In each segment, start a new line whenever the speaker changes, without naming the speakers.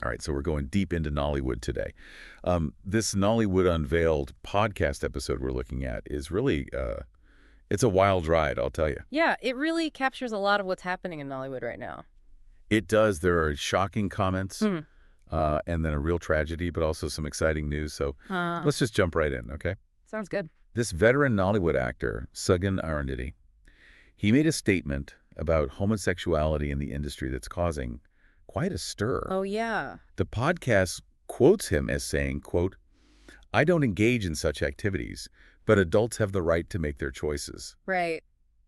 All right, so we're going deep into Nollywood today. This Nollywood Unveiled podcast episode we're looking at is really, it's a wild ride, I'll tell you.
Yeah, it really captures a lot of what's happening in Nollywood right now.
It does. There are shocking comments
Hmm.
and then a real tragedy, but also some exciting news. So let's just jump right in, okay?
Sounds good.
This veteran Nollywood actor, Segun Arinze, he made a statement about homosexuality in the industry that's causing quite a stir.
Oh, yeah.
The podcast quotes him as saying, quote, "I don't engage in such activities, but adults have the right to make their choices."
Right.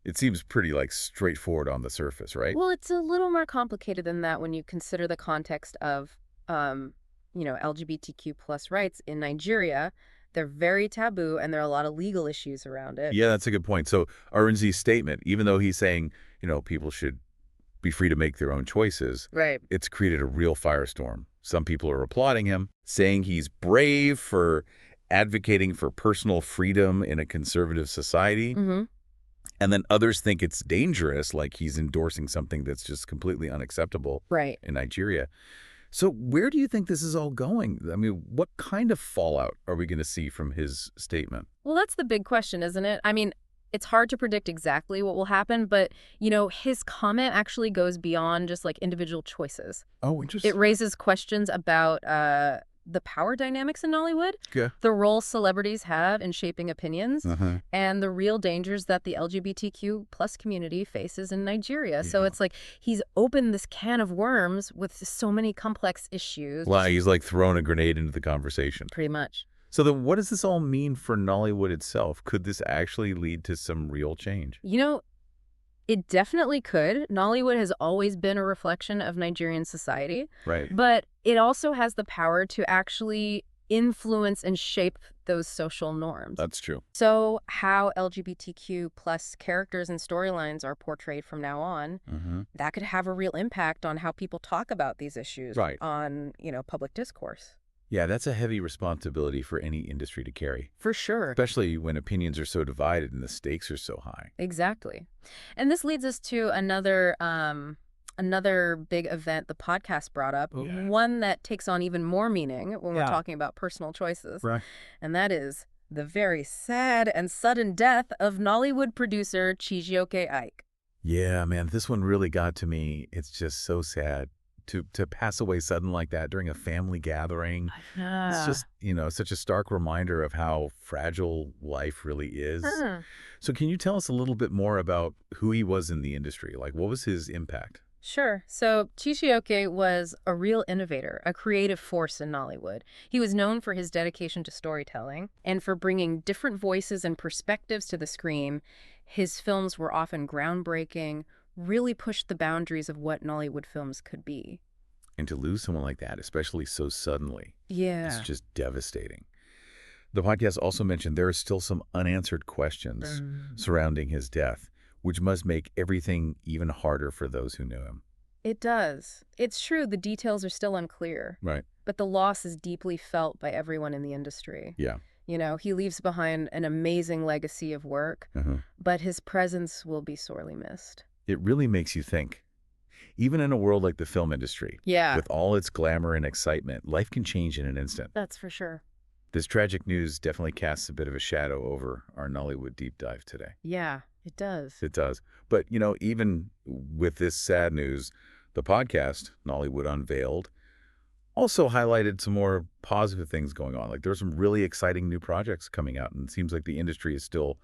It seems pretty, straightforward on the surface, right?
Well, it's a little more complicated than that when you consider the context of, LGBTQ plus rights in Nigeria. They're very taboo, and there are a lot of legal issues around it.
Yeah, that's a good point. So Arinze's statement, even though he's saying, people should be free to make their own choices,
Right.
it's created a real firestorm. Some people are applauding him, saying he's brave for advocating for personal freedom in a conservative society.
Mm-hmm.
And then others think it's dangerous, like he's endorsing something that's just completely unacceptable
Right.
in Nigeria. So where do you think this is all going? I mean, what kind of fallout are we going to see from his statement?
Well, that's the big question, isn't it? I mean, it's hard to predict exactly what will happen, but, his comment actually goes beyond just like individual choices.
Oh, interesting.
It raises questions about the power dynamics in Nollywood,
Yeah.
the role celebrities have in shaping opinions,
Uh-huh.
and the real dangers that the LGBTQ plus community faces in Nigeria. So
Yeah.
it's like he's opened this can of worms with so many complex issues.
Well, he's like throwing a grenade into the conversation.
Pretty much.
So then what does this all mean for Nollywood itself? Could this actually lead to some real change?
It definitely could. Nollywood has always been a reflection of Nigerian society,
Right.
but it also has the power to actually influence and shape those social norms.
That's true.
So how LGBTQ plus characters and storylines are portrayed from now on,
Mm-hmm.
that could have a real impact on how people talk about these issues
Right.
on, public discourse.
Yeah, that's a heavy responsibility for any industry to carry,
For sure.
especially when opinions are so divided and the stakes are so high.
Exactly. And this leads us to another big event the podcast brought up,
Yeah.
one that takes on even more meaning when we're
Yeah.
talking about personal choices.
Right.
And that is the very sad and sudden death of Nollywood producer Chijioke Ike.
Yeah, man, this one really got to me. It's just so sad to pass away sudden like that during a family gathering. It's just, such a stark reminder of how fragile life really is. So can you tell us a little bit more about who he was in the industry? Like, what was his impact?
Sure. So Chijioke was a real innovator, a creative force in Nollywood. He was known for his dedication to storytelling and for bringing different voices and perspectives to the screen. His films were often groundbreaking, really pushed the boundaries of what Nollywood films could be.
And to lose someone like that, especially so suddenly,
Yeah.
it's just devastating. The podcast also mentioned there are still some unanswered questions surrounding his death, which must make everything even harder for those who knew him.
It does. It's true, the details are still unclear,
Right.
but the loss is deeply felt by everyone in the industry.
Yeah.
He leaves behind an amazing legacy of work,
Uh-huh.
but his presence will be sorely missed.
It really makes you think. Even in a world like the film industry,
Yeah,
with all its glamour and excitement, life can change in an instant.
that's for sure.
This tragic news definitely casts a bit of a shadow over our Nollywood deep dive today.
Yeah, it does.
It does. But, even with this sad news, the podcast, Nollywood Unveiled, also highlighted some more positive things going on. Like there's some really exciting new projects coming out, and it seems like the industry is still,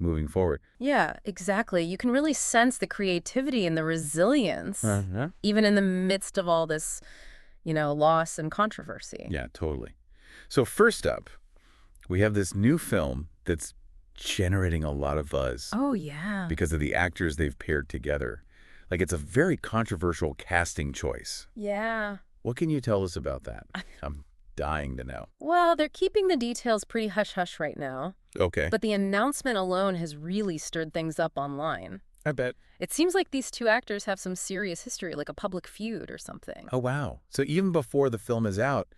moving forward.
Yeah, exactly. You can really sense the creativity and the resilience, even in the midst of all this, loss and controversy.
Yeah, totally. So first up, we have this new film that's generating a lot of buzz
Oh, yeah.
because of the actors they've paired together. Like it's a very controversial casting choice.
Yeah.
What can you tell us about that? I'm dying to know.
Well, they're keeping the details pretty hush-hush right now,
Okay.
but the announcement alone has really stirred things up online.
I bet.
It seems like these two actors have some serious history, like a public feud or something.
Oh, wow. So even before the film is out,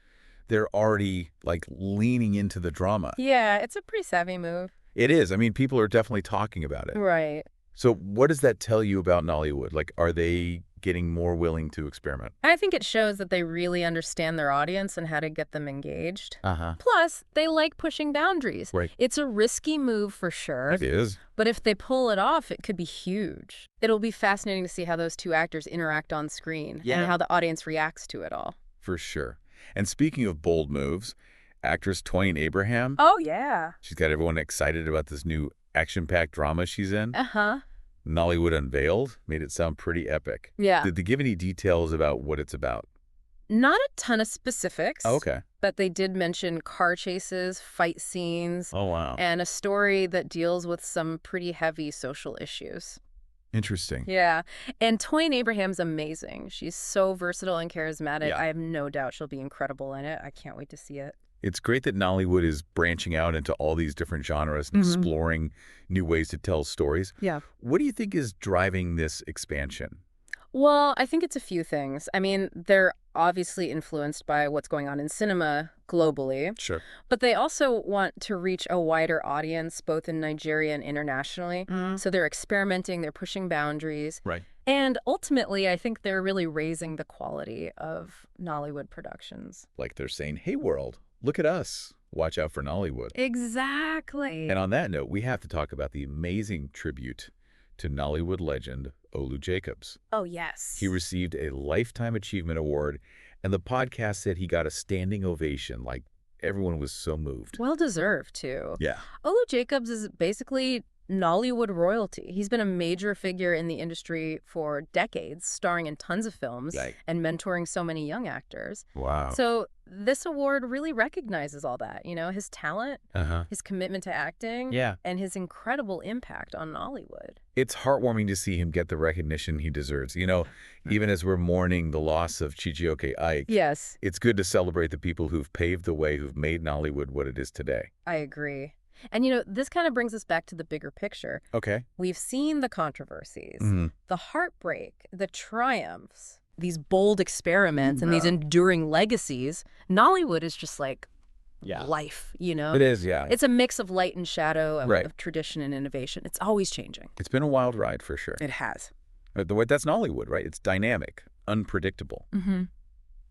they're already leaning into the drama.
Yeah, it's a pretty savvy move.
It is. I mean, people are definitely talking about it.
Right.
So what does that tell you about Nollywood? Are they getting more willing to experiment.
I think it shows that they really understand their audience and how to get them engaged.
Uh-huh.
Plus, they like pushing boundaries.
Right.
It's a risky move for sure.
It is.
But if they pull it off, it could be huge. It'll be fascinating to see how those two actors interact on screen and how the audience reacts to it all.
For sure. And speaking of bold moves, actress Toyin Abraham,
Oh, yeah.
she's got everyone excited about this new action-packed drama she's in.
Uh-huh.
Nollywood Unveiled made it sound pretty epic.
Yeah.
Did they give any details about what it's about?
Not a ton of specifics.
Oh, okay.
But they did mention car chases, fight scenes,
Oh, wow.
and a story that deals with some pretty heavy social issues.
Interesting.
Yeah. And Toyin Abraham's amazing. She's so versatile and charismatic.
Yeah.
I have no doubt she'll be incredible in it. I can't wait to see it.
It's great that Nollywood is branching out into all these different genres and exploring new ways to tell stories.
Yeah.
What do you think is driving this expansion?
Well, I think it's a few things. I mean, they're obviously influenced by what's going on in cinema globally,
Sure.
but they also want to reach a wider audience, both in Nigeria and internationally. So they're experimenting, they're pushing boundaries.
Right.
And ultimately, I think they're really raising the quality of Nollywood productions.
Like they're saying, hey, world, look at us. Watch out for Nollywood.
Exactly.
And on that note, we have to talk about the amazing tribute to Nollywood legend Olu Jacobs.
Oh, yes.
He received a Lifetime Achievement Award, and the podcast said he got a standing ovation. Like, everyone was so moved.
Well deserved, too.
Yeah.
Olu Jacobs is basically Nollywood royalty. He's been a major figure in the industry for decades, starring in tons of films
Right.
and mentoring so many young actors.
Wow.
So this award really recognizes all that, his talent,
Uh-huh.
his commitment to acting,
Yeah.
and his incredible impact on Nollywood.
It's heartwarming to see him get the recognition he deserves. Even as we're mourning the loss of Chijioke Ike,
Yes,
it's good to celebrate the people who've paved the way, who've made Nollywood what it is today.
I agree. And, this kind of brings us back to the bigger picture.
Okay.
We've seen the controversies,
Mhm.
the heartbreak, the triumphs, these bold experiments, and these enduring legacies. Nollywood is just like life,
It is, yeah.
It's a mix of light and shadow,
Right.
of tradition and innovation. It's always changing.
It's been a wild ride for sure.
It has.
The way that's Nollywood, right? It's dynamic, unpredictable,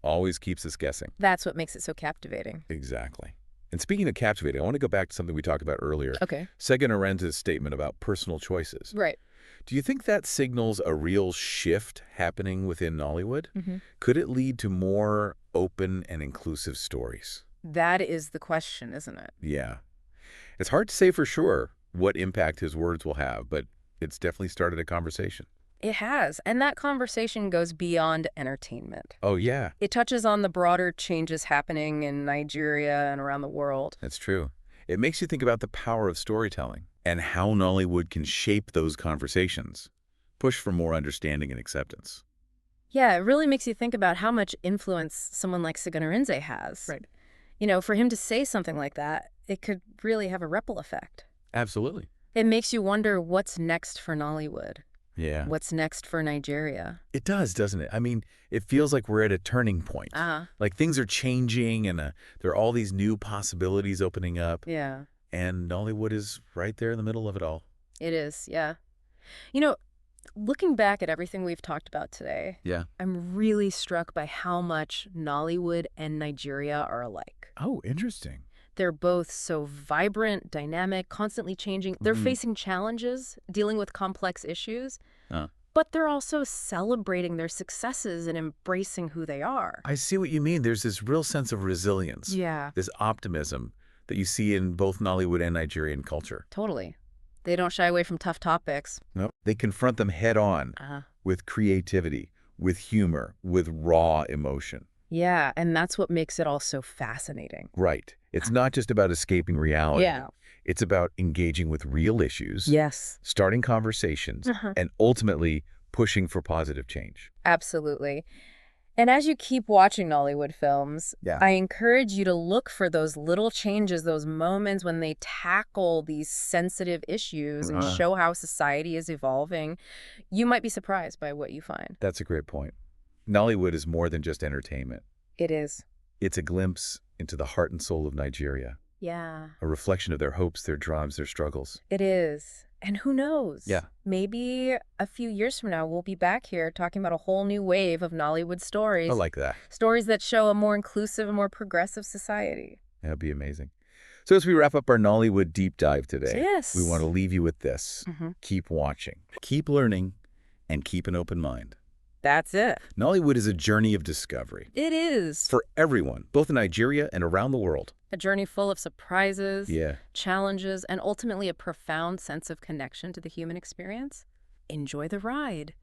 always keeps us guessing.
That's what makes it so captivating.
Exactly. And speaking of captivating, I want to go back to something we talked about earlier.
Okay.
Segun Arinze's statement about personal choices.
Right.
Do you think that signals a real shift happening within Nollywood?
Mm-hmm.
Could it lead to more open and inclusive stories?
That is the question, isn't it?
Yeah. It's hard to say for sure what impact his words will have, but it's definitely started a conversation.
It has. And that conversation goes beyond entertainment.
Oh, yeah,
It touches on the broader changes happening in Nigeria and around the world.
that's true. It makes you think about the power of storytelling and how Nollywood can shape those conversations, push for more understanding and acceptance.
Yeah, it really makes you think about how much influence someone like Segun Arinze has.
Right.
For him to say something like that, it could really have a ripple effect.
Absolutely.
It makes you wonder what's next for Nollywood.
Yeah.
What's next for Nigeria?
It does, doesn't it? I mean, it feels like we're at a turning point.
Uh-huh.
Like things are changing and there are all these new possibilities opening up.
Yeah,
And Nollywood is right there in the middle of it all.
it is, yeah. Looking back at everything we've talked about today,
Yeah.
I'm really struck by how much Nollywood and Nigeria are alike.
Oh, interesting.
They're both so vibrant, dynamic, constantly changing. They're facing challenges, dealing with complex issues, but they're also celebrating their successes and embracing who they are.
I see what you mean. There's this real sense of resilience,
Yeah,
this optimism that you see in both Nollywood and Nigerian culture.
totally. They don't shy away from tough topics.
No, they confront them head on with creativity, with humor, with raw emotion.
Yeah, and that's what makes it all so fascinating.
Right. It's not just about escaping reality.
Yeah.
It's about engaging with real issues,
Yes.
starting conversations, and ultimately pushing for positive change.
Absolutely. And as you keep watching Nollywood films,
Yeah.
I encourage you to look for those little changes, those moments when they tackle these sensitive issues and show how society is evolving. You might be surprised by what you find.
That's a great point. Nollywood is more than just entertainment.
It is.
It's a glimpse into the heart and soul of Nigeria,
Yeah,
a reflection of their hopes, their dreams, their struggles.
it is. And who knows?
Yeah,
Maybe a few years from now, we'll be back here talking about a whole new wave of Nollywood
I
stories.
like that.
Stories that show a more inclusive and more progressive society.
That'd be amazing. So as we wrap up our Nollywood deep dive today, we want
Yes.
to leave you with this. Keep watching, keep learning, and keep an open mind.
That's it.
Nollywood is a journey of discovery
It is.
for everyone, both in Nigeria and around the world.
A journey full of surprises,
Yeah.
challenges, and ultimately a profound sense of connection to the human experience. Enjoy the ride.